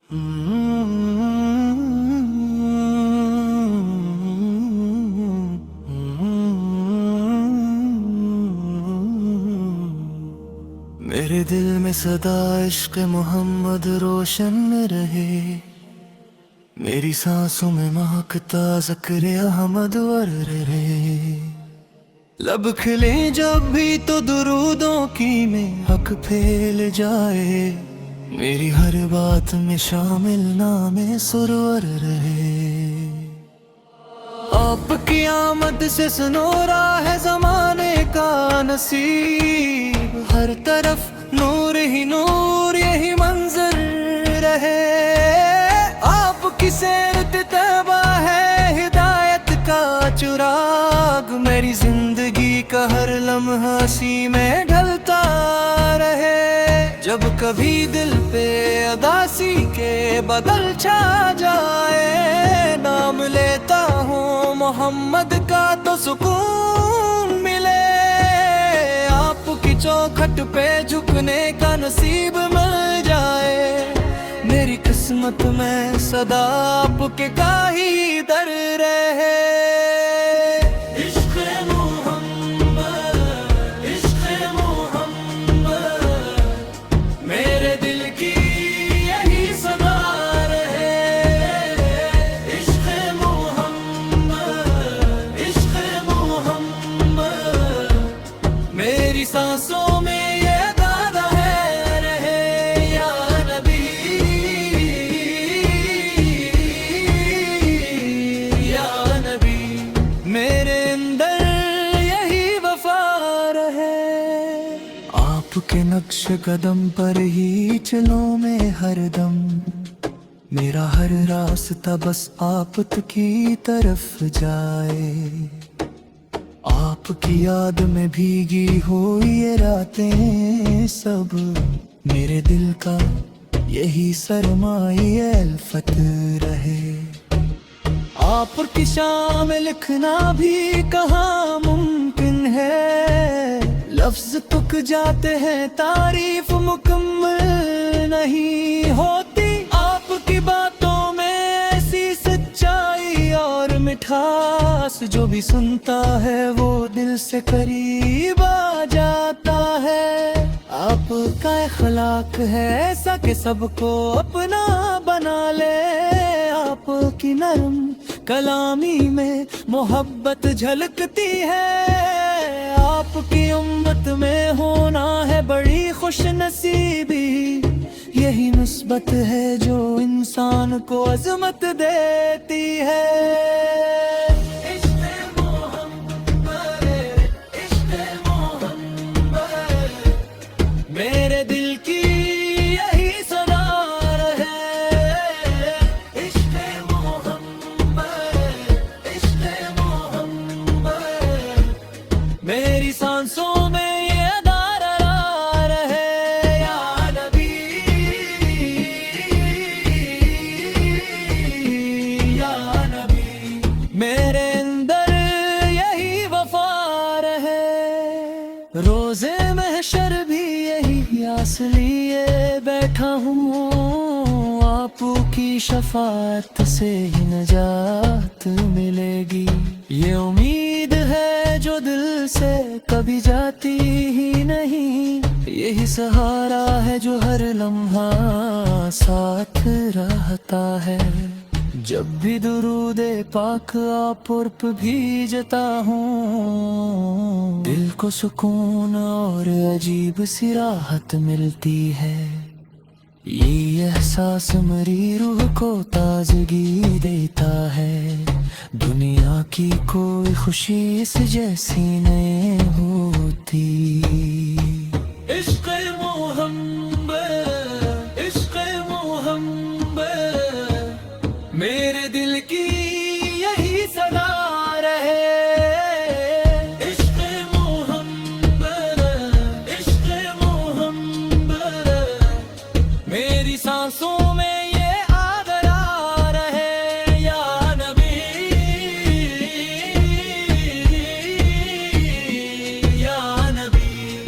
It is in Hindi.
मेरे दिल में सदा इश्क मोहम्मद रोशन रहे, मेरी सांसों में महकता ज़िक्र अहमद वर रहे। लब खिले जब भी तो दुरूदों की में हक फैल जाए, मेरी हर बात में शामिल नामे सुरवर रहे। आपकी आमद से सुनोरा है ज़माने का नसीब, हर तरफ नूर ही नूर यही मंजर रहे। आपकी सैरत तैबा है हिदायत का चुराग, मेरी जिंदगी का हर लम्हा सी में ढलता रहे। जब कभी दिल पे उदासी के बदल छा जाए, नाम लेता हूँ मोहम्मद का तो सुकून मिले। आपकी चौखट पे झुकने का नसीब मिल जाए, मेरी किस्मत में सदा आपके का ही दर रहे। सांसों में ये दादा है रहे या नबी, या नबी। मेरे अंदर यही वफा रहे, आपके नक्श कदम पर ही चलो मैं हरदम। मेरा हर रास्ता बस आप की तरफ जाए, आपकी याद में भीगी हो ये रातें सब। मेरे दिल का यही सरमाए अल्फत रहे। आपकी शाम लिखना भी कहाँ मुमकिन है, लफ्ज तुक जाते हैं तारीफ मुकम्मल नहीं होती। आपकी बातों में ऐसी सच्चाई और मिठास, जो भी सुनता है वो दिल से करीब आ जाता है। आपका अखलाक है ऐसा कि सबको अपना बना ले, आपकी नरम कलामी में मोहब्बत झलकती है। आपकी उम्मत में होना है बड़ी खुश नसीबी, यही निस्बत है जो इंसान को अजमत देती है। मेरे दिल की यही सदा रहे, इश्क़ मोहम्मद, इश्क़ मोहम्मद। मेरी सांसों में ये दारा रहे या नबी, या नबी। मेरे अंदर यही वफा रहे, रोज़े महशर भी यही आस लिए बैठा हूँ। आपकी शफाअत से ही नजात मिलेगी, ये उम्मीद है जो दिल से कभी जाती ही नहीं। यही सहारा है जो हर लम्हा साथ रहता है। जब भी दुरूदे पाक आप पर भीजता हूँ, दिल को सुकून और अजीब सी राहत मिलती है। ये एहसास मेरी रूह को ताजगी देता है, दुनिया की कोई खुशी इस जैसी नहीं होती। इश्क़ मोहम्मद, इश्क़ मोहम्मद। मेरे दिल की यही सदा रहे, इश्क़ मोहम्मद, इश्क़ मोहम्मद। मेरी सांसों में ये आदरा रहे या नबी, या नबी।